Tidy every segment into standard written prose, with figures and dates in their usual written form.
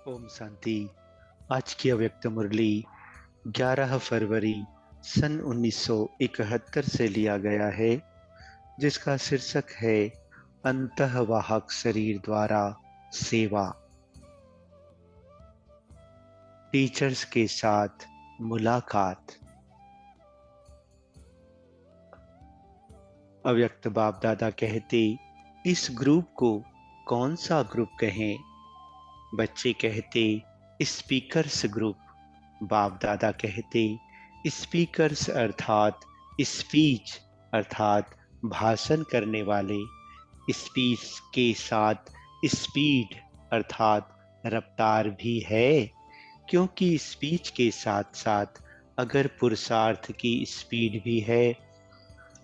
ओम शांति। आज की अव्यक्त मुरली 11 फरवरी सन 1971 से लिया गया है, जिसका शीर्षक है अंतःवाहक शरीर द्वारा सेवा। टीचर्स के साथ मुलाकात। अव्यक्त बाप दादा कहते, इस ग्रुप को कौन सा ग्रुप कहें? बच्चे कहते, स्पीकर्स ग्रुप। बाप दादा कहते, स्पीकर्स अर्थात स्पीच अर्थात भाषण करने वाले। स्पीच के साथ स्पीड अर्थात रफ्तार भी है, क्योंकि स्पीच के साथ साथ अगर पुरुषार्थ की स्पीड भी है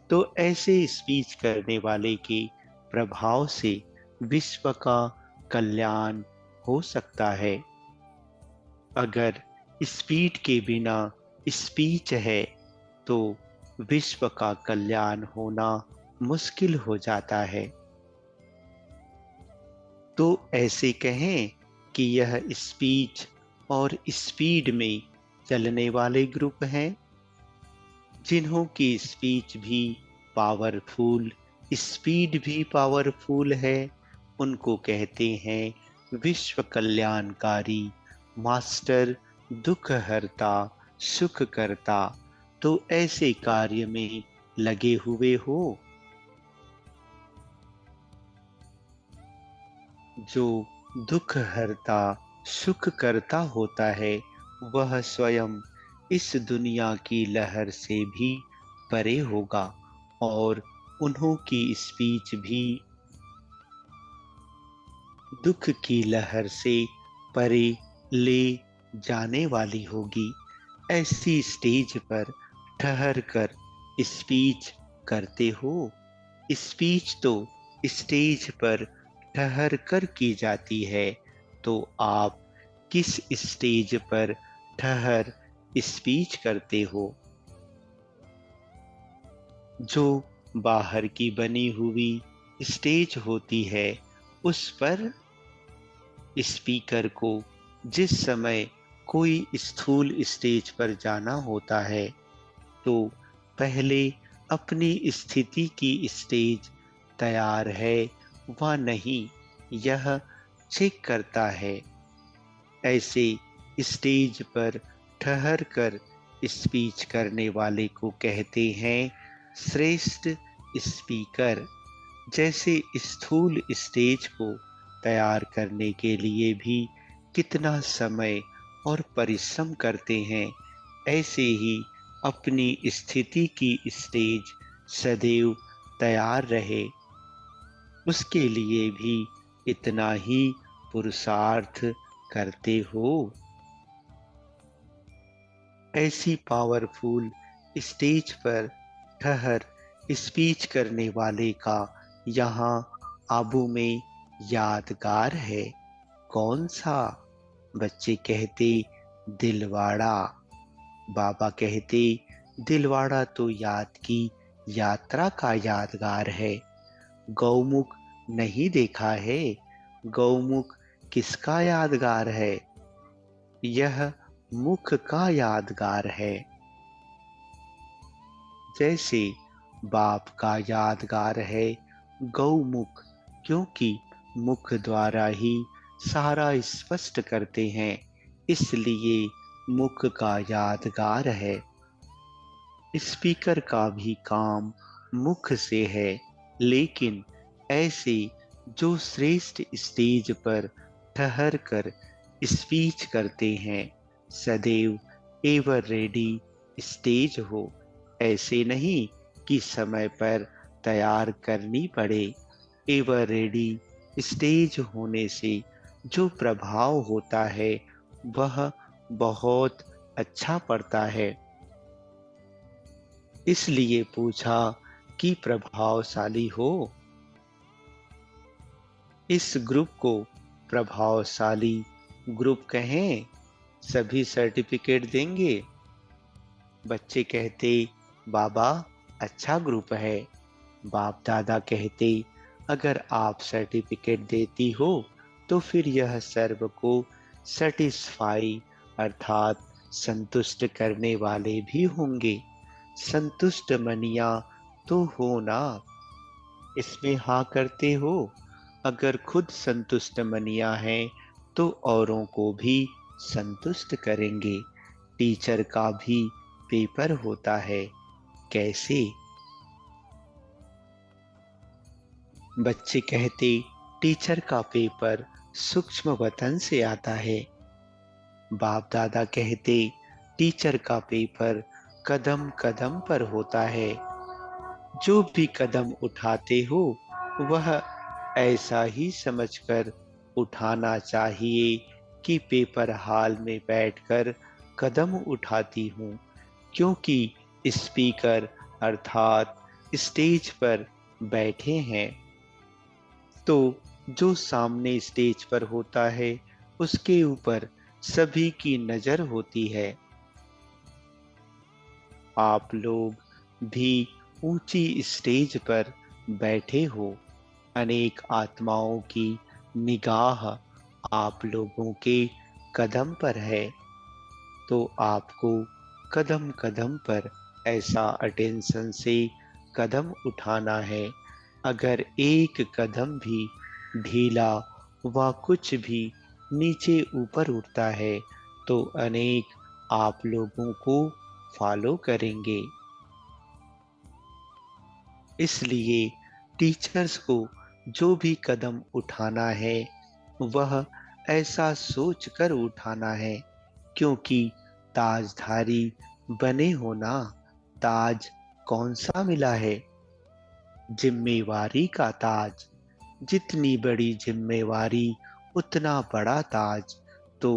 तो ऐसे स्पीच करने वाले के प्रभाव से विश्व का कल्याण हो सकता है। अगर स्पीड के बिना स्पीच है तो विश्व का कल्याण होना मुश्किल हो जाता है। तो ऐसे कहें कि यह स्पीच और स्पीड में चलने वाले ग्रुप हैं, जिन्हों की स्पीच भी पावरफुल, स्पीड भी पावरफुल है। उनको कहते हैं विश्व कल्याणकारी मास्टर, दुख हरता, सुख करता। तो ऐसे कार्य में लगे हुए हो। जो दुख हरता सुख करता होता है, वह स्वयं इस दुनिया की लहर से भी परे होगा और उन्हों की स्पीच भी दुख की लहर से परे ले जाने वाली होगी। ऐसी स्टेज पर ठहर कर स्पीच करते हो। स्पीच तो स्टेज पर ठहर कर की जाती है, तो आप किस स्टेज पर ठहर स्पीच करते हो? जो बाहर की बनी हुई स्टेज होती है, उस पर स्पीकर को जिस समय कोई स्थूल स्टेज पर जाना होता है, तो पहले अपनी स्थिति की स्टेज तैयार है व नहीं, यह चेक करता है। ऐसे स्टेज पर ठहर कर स्पीच करने वाले को कहते हैं श्रेष्ठ स्पीकर। जैसे स्थूल स्टेज को तैयार करने के लिए भी कितना समय और परिश्रम करते हैं, ऐसे ही अपनी स्थिति की स्टेज सदैव तैयार रहे, उसके लिए भी इतना ही पुरुषार्थ करते हो। ऐसी पावरफुल स्टेज पर ठहर स्पीच करने वाले का यहाँ आबू में यादगार है। कौन सा? बच्चे कहते दिलवाड़ा। बाबा कहते दिलवाड़ा तो याद की यात्रा का यादगार है। गौमुख नहीं देखा है? गौमुख किसका यादगार है? यह मुख का यादगार है। जैसे बाप का यादगार है गौमुख, क्योंकि मुख द्वारा ही सारा स्पष्ट करते हैं, इसलिए मुख का यादगार है। स्पीकर का भी काम मुख से है, लेकिन ऐसे जो श्रेष्ठ स्टेज पर ठहर कर स्पीच करते हैं, सदैव एवर रेडी स्टेज हो। ऐसे नहीं कि समय पर तैयार करनी पड़े। एवर रेडी स्टेज होने से जो प्रभाव होता है वह बहुत अच्छा पड़ता है। इसलिए पूछा कि प्रभावशाली हो। इस ग्रुप को प्रभावशाली ग्रुप कहें, सभी सर्टिफिकेट देंगे। बच्चे कहते बाबा अच्छा ग्रुप है। बाप दादा कहते अगर आप सर्टिफिकेट देती हो तो फिर यह सर्व को सेटिस्फाई अर्थात संतुष्ट करने वाले भी होंगे। संतुष्ट मनिया तो हो ना, इसमें हाँ करते हो। अगर खुद संतुष्ट मनिया हैं तो औरों को भी संतुष्ट करेंगे। टीचर का भी पेपर होता है, कैसे? बच्चे कहते, टीचर का पेपर सूक्ष्म वतन से आता है। बाप दादा कहते, टीचर का पेपर कदम कदम पर होता है। जो भी कदम उठाते हो वह ऐसा ही समझकर उठाना चाहिए कि पेपर हॉल में बैठकर कदम उठाती हूँ, क्योंकि स्पीकर अर्थात स्टेज पर बैठे हैं। तो जो सामने स्टेज पर होता है उसके ऊपर सभी की नजर होती है। आप लोग भी ऊंची स्टेज पर बैठे हो। अनेक आत्माओं की निगाह आप लोगों के कदम पर है। तो आपको कदम कदम पर ऐसा अटेंशन से कदम उठाना है। अगर एक कदम भी ढीला व कुछ भी नीचे ऊपर उठता है तो अनेक आप लोगों को फॉलो करेंगे। इसलिए टीचर्स को जो भी कदम उठाना है वह ऐसा सोच कर उठाना है, क्योंकि ताजधारी बने होना। ताज कौन सा मिला है? जिम्मेवारी का ताज। जितनी बड़ी जिम्मेवारी उतना बड़ा ताज। तो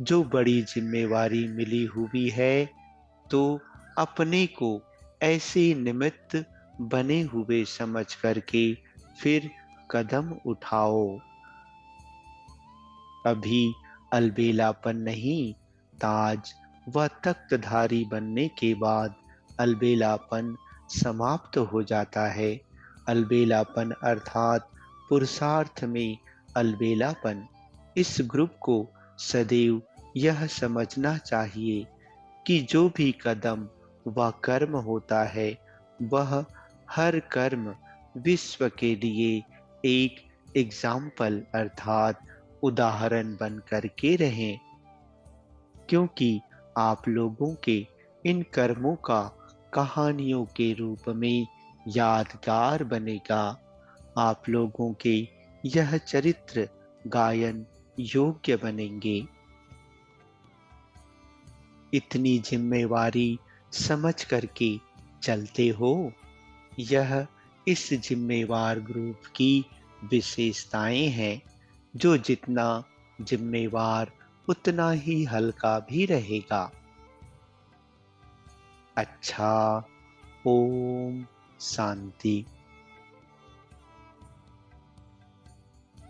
जो बड़ी जिम्मेवारी मिली हुई है तो अपने को ऐसे निमित्त बने हुए समझ करके फिर कदम उठाओ। अभी अलबेलापन नहीं, ताज व तख्तधारी बनने के बाद अलबेलापन समाप्त हो जाता है। अलबेलापन अर्थात पुरुषार्थ में अलबेलापन। इस ग्रुप को सदैव यह समझना चाहिए कि जो भी कदम व कर्म होता है वह हर कर्म विश्व के लिए एक एग्जाम्पल अर्थात उदाहरण बन करके रहें, क्योंकि आप लोगों के इन कर्मों का कहानियों के रूप में यादगार बनेगा। आप लोगों के यह चरित्र गायन योग्य बनेंगे। इतनी जिम्मेवारी समझ करके चलते हो। यह इस जिम्मेवार ग्रुप की विशेषताएं हैं। जो जितना जिम्मेवार उतना ही हल्का भी रहेगा। अच्छा, ओम शांति।